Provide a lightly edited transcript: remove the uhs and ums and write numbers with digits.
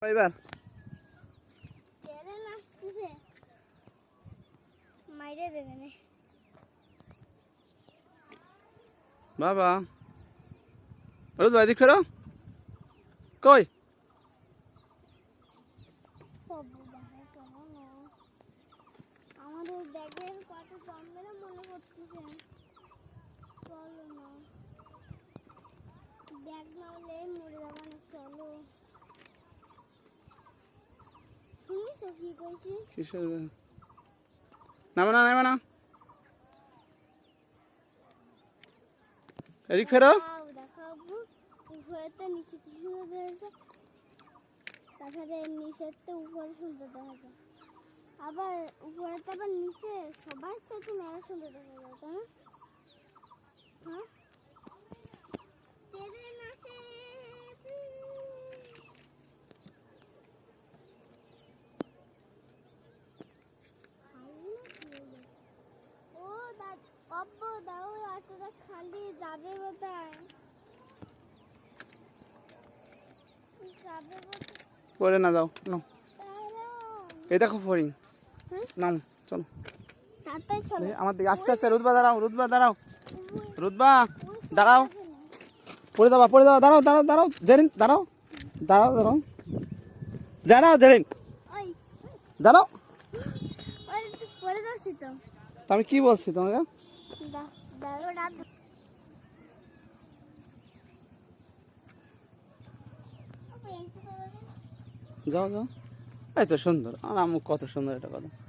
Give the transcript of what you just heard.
এবার বাবা রোদ ভাই দিক ফেরো কই আমাদের ব্যাগের কত জমবে না মনে করতেছে চলো না ব্যাগ না হলে মরে যাবো না চলো শুনিস কি কইছি কিসের নামে না এদিক ফেরো দেখাবো উপরেতে নিচে কি সুন্দর দেখা তাছাড়া নিচের তো উপরে সুন্দর দেখা যায় আবার উপরেতে আবার নিচে সবার সাথে মেলা সুন্দর দেখা যায় তাই না হ্যাঁ খালি যাবে বোধহয় পরে না যাও নাও এই দেখো ফরিং নাম চলো আমার দিকে আস্তে আস্তে রুদবা দাঁড়াও রুদবা দাঁড়াও পড়ে যাবা দাঁড়াও জেরিন দাঁড়াও জেরিন দাঁড়াও আমি কি বলছি তোমাকে যাও এই তো সুন্দর আমার কত সুন্দর এটা কথা